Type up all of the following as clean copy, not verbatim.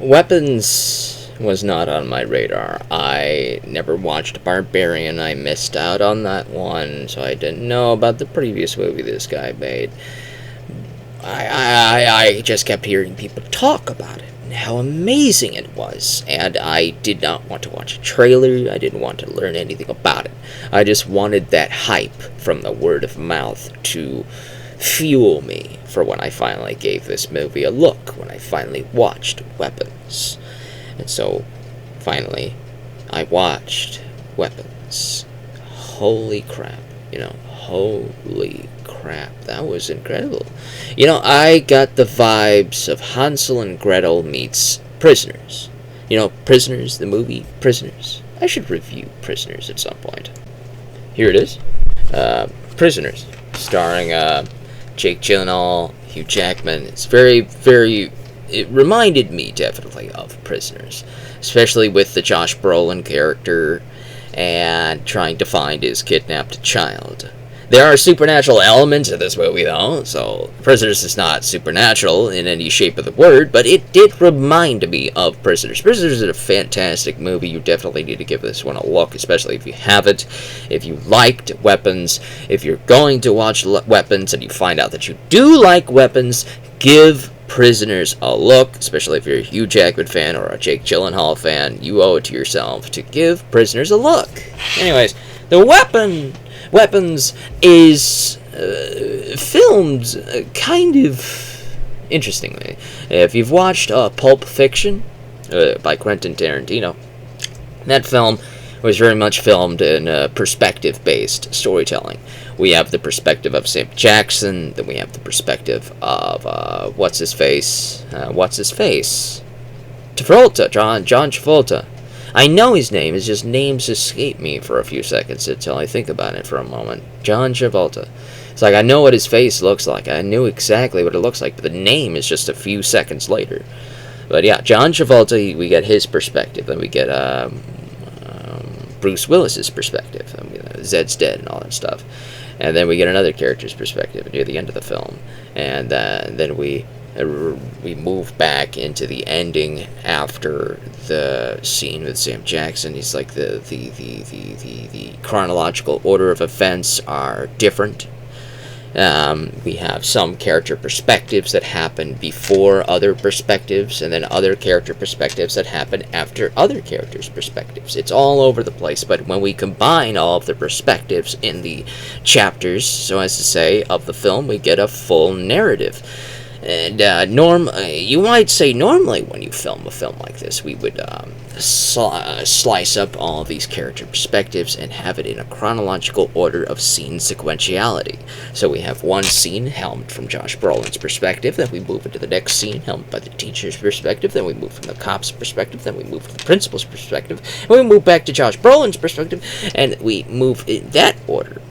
Weapons was not on my radar. I never watched Barbarian. I missed out on that one, so I didn't know about the previous movie this guy made. I just kept hearing people talk about it and how amazing it was, and I did not want to watch a trailer. I didn't want to learn anything about it. I just wanted that hype from the word of mouth to fuel me for when I finally gave this movie a look, when I finally watched Weapons. And so, finally, I watched Weapons. Holy crap. Holy crap. That was incredible. I got the vibes of Hansel and Gretel meets Prisoners. Prisoners, the movie Prisoners. I should review Prisoners at some point. Here it is. Prisoners, starring Jake Gyllenhaal, Hugh Jackman. It's very, very... It reminded me, definitely, of Prisoners. Especially with the Josh Brolin character and trying to find his kidnapped child. There are supernatural elements in this movie, though, so Prisoners is not supernatural in any shape of the word, but it did remind me of Prisoners. Prisoners is a fantastic movie. You definitely need to give this one a look, especially if you haven't. If you liked Weapons, if you're going to watch Weapons and you find out that you do like Weapons, give Prisoners a look, especially if you're a Hugh Jackman fan or a Jake Gyllenhaal fan. You owe it to yourself to give Prisoners a look. Anyways, Weapons is filmed kind of interestingly. If you've watched Pulp Fiction by Quentin Tarantino, that film was very much filmed in perspective-based storytelling. We have the perspective of Sam Jackson, then we have the perspective of what's-his-face? Travolta, John Travolta. I know his name, it's just names escape me for a few seconds until I think about it for a moment. John Travolta. It's like I know what his face looks like. I knew exactly what it looks like, but the name is just a few seconds later. But yeah, John Travolta, we get his perspective. Then we get Bruce Willis's perspective. Zed's dead and all that stuff. And then we get another character's perspective near the end of the film. And then we move back into the ending after the scene with Sam Jackson. He's like the chronological order of events are different. We have some character perspectives that happen before other perspectives, and then other character perspectives that happen after other characters' perspectives. It's all over the place, but when we combine all of the perspectives in the chapters, so as to say, of the film, we get a full narrative. And you might say normally when you film a film like this, we would slice up all of these character perspectives and have it in a chronological order of scene sequentiality. So we have one scene helmed from Josh Brolin's perspective, then we move into the next scene helmed by the teacher's perspective, then we move from the cop's perspective, then we move to the principal's perspective, and we move back to Josh Brolin's perspective, and we move in that order.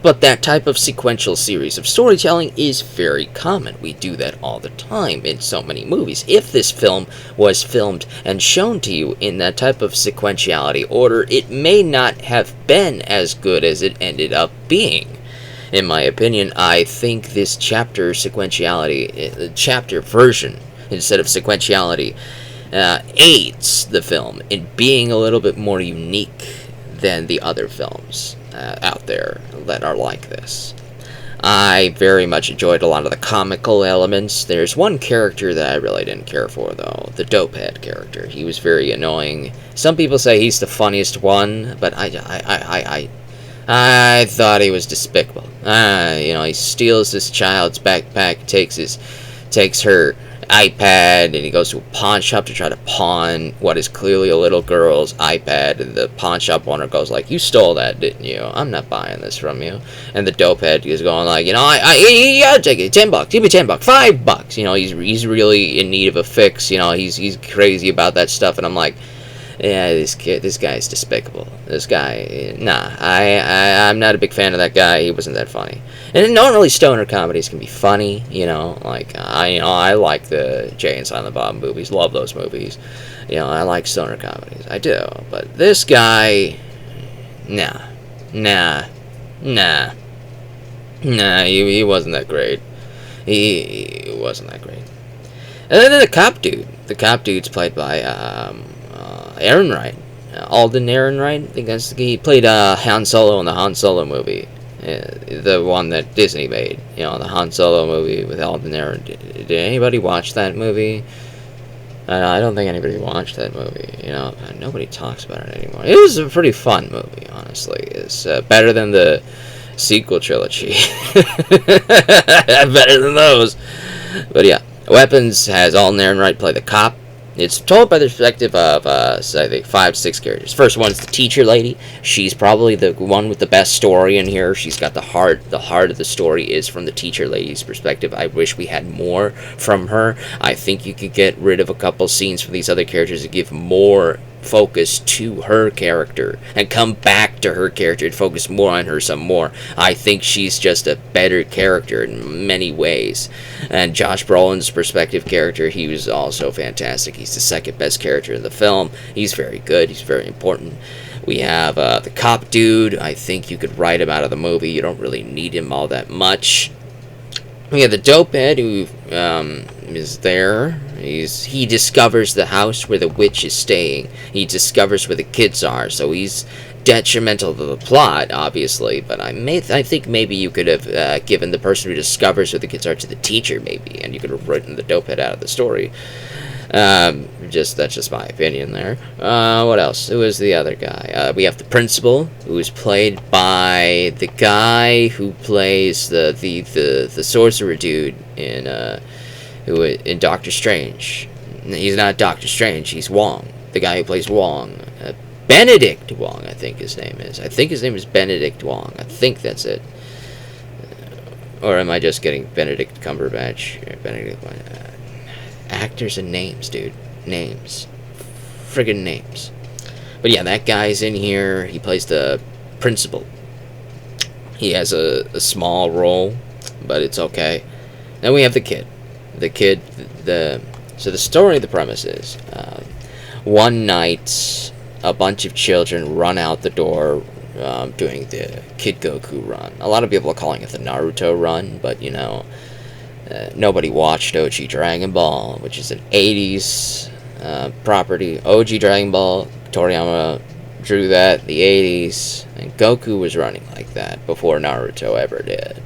But that type of sequential series of storytelling is very common. We do that all the time in so many movies. If this film was filmed and shown to you in that type of sequentiality order, it may not have been as good as it ended up being. In my opinion, I think this chapter version, instead of sequentiality, aids the film in being a little bit more unique than the other films out there that are like this. I very much enjoyed a lot of the comical elements. There's one character that I really didn't care for, though. The dopehead character. He was very annoying. Some people say he's the funniest one, but I thought he was despicable. He steals this child's backpack, takes her iPad, and he goes to a pawn shop to try to pawn what is clearly a little girl's iPad, and the pawn shop owner goes like, "You stole that, didn't you? I'm not buying this from you." And the dopehead is going like, you gotta take it, $10, give me $10, $5. He's really in need of a fix. He's crazy about that stuff, and I'm like, yeah, this guy's despicable. This guy, nah, I'm not a big fan of that guy. He wasn't that funny. And normally stoner comedies can be funny, I like the Jay and Silent Bob movies. Love those movies. I like stoner comedies. I do. But this guy, nah, he wasn't that great. He wasn't that great. And then the cop dude. the cop dude's played by Aaron Wright. Alden Ehrenreich. I think he played Han Solo in the Han Solo movie, the one that Disney made. The Han Solo movie with Alden Ehrenreich. Did anybody watch that movie? I don't think anybody watched that movie. Nobody talks about it anymore. It was a pretty fun movie, honestly. It's better than the sequel trilogy. Better than those. But yeah, Weapons has Alden Ehrenreich play the cop. It's told by the perspective of, I think, 5-6 characters. First one's the teacher lady. She's probably the one with the best story in here. She's got the heart. The heart of the story is from the teacher lady's perspective. I wish we had more from her. I think you could get rid of a couple scenes from these other characters to give more focus to her character and come back to her character and focus more on her some more. I think she's just a better character in many ways. And Josh Brolin's perspective character, he was also fantastic. He's the second best character in the film. He's very good. He's very important. We have the cop dude. I think you could write him out of the movie. You don't really need him all that much. We have the dopehead who is there. He discovers the house where the witch is staying. He discovers where the kids are, so he's detrimental to the plot, obviously. But I think maybe you could have given the person who discovers where the kids are to the teacher, maybe, and you could have written the dopehead out of the story. That's just my opinion there. What else? Who is the other guy? We have the principal, who is played by the guy who plays the sorcerer dude in Doctor Strange. He's not Doctor Strange. He's Wong, the guy who plays Wong. Benedict Wong, I think his name is. I think his name is Benedict Wong. I think that's it. Or am I just getting Benedict Cumberbatch? Benedict. Actors and names, dude. Names. Friggin' names. But yeah, that guy's in here. He plays the principal. He has a small role, but it's okay. Then we have the kid. So the story of the premise is, one night, a bunch of children run out the door doing the Kid Goku run. A lot of people are calling it the Naruto run, but nobody watched OG Dragon Ball, which is an 80s property. OG Dragon Ball, Toriyama drew that in the 80s, and Goku was running like that before Naruto ever did.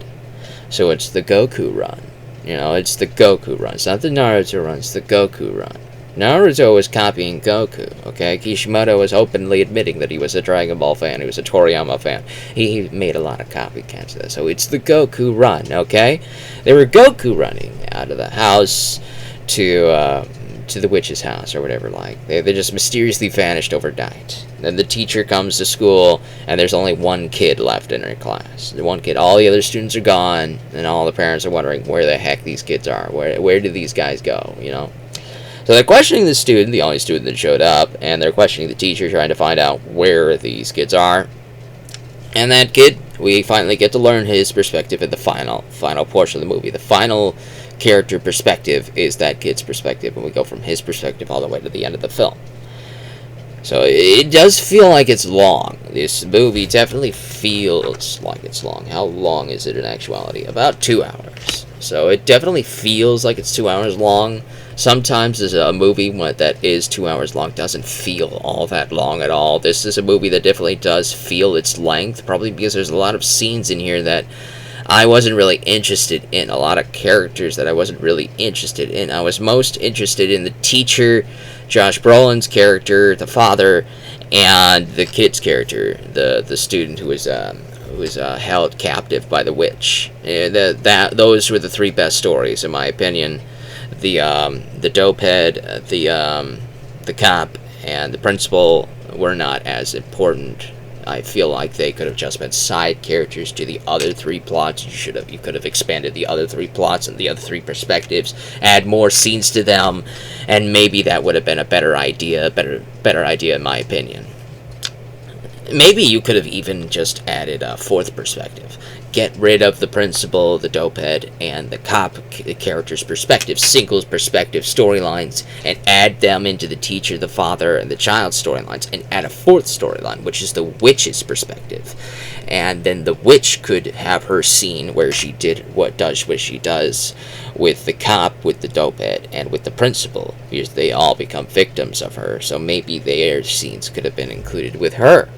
So it's the Goku run. It's the Goku run. It's not the Naruto run, it's the Goku run. Naruto was copying Goku, okay? Kishimoto was openly admitting that he was a Dragon Ball fan, he was a Toriyama fan. He made a lot of copycats of that, so it's the Goku run, okay? They were Goku running out of the house to the witch's house or whatever, They just mysteriously vanished overnight. Then the teacher comes to school, and there's only one kid left in her class. The one kid, all the other students are gone, and all the parents are wondering where the heck these kids are. Where did these guys go, So they're questioning the student, the only student that showed up, and they're questioning the teacher, trying to find out where these kids are. And that kid, we finally get to learn his perspective in the final portion of the movie. The final character perspective is that kid's perspective, and we go from his perspective all the way to the end of the film. So it does feel like it's long. This movie definitely feels like it's long. How long is it in actuality? About 2 hours. So it definitely feels like it's 2 hours long. Sometimes a movie that is 2 hours long doesn't feel all that long at all. This is a movie that definitely does feel its length, probably because there's a lot of scenes in here that I wasn't really interested in. A lot of characters that I wasn't really interested in. I was most interested in the teacher, Josh Brolin's character, the father, and the kid's character, the student who was held captive by the witch. Those were the three best stories, in my opinion. The dopehead, the cop, and the principal were not as important. I feel like they could have just been side characters to the other three plots. You could have expanded the other three plots and the other three perspectives, add more scenes to them, and maybe that would have been a better idea in my opinion. Maybe you could have even just added a fourth perspective. get rid of the principal, the dopehead, and the cop character's perspective, singles perspective storylines, and add them into the teacher, the father, and the child storylines, and add a fourth storyline, which is the witch's perspective. And then the witch could have her scene where she did what she does with the cop, with the dopehead, and with the principal, because they all become victims of her. So maybe their scenes could have been included with her.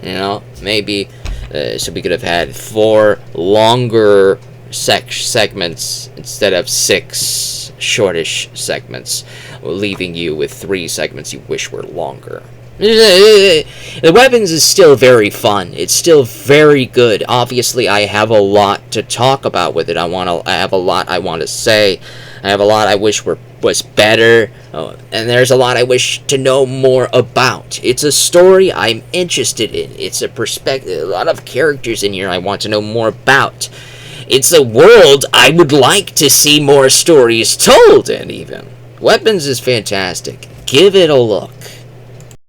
You know, maybe, so we could have had 4 longer segments instead of 6 shortish segments, leaving you with 3 segments you wish were longer. The weapons is still very fun. It's still very good. Obviously, I have a lot to talk about with it. I have a lot I want to say. I have a lot I wish was better. And there's a lot I wish to know more about. It's a story I'm interested in. It's a perspective. A lot of characters in here I want to know more about. It's a world I would like to see more stories told in, even. Weapons is fantastic. Give it a look.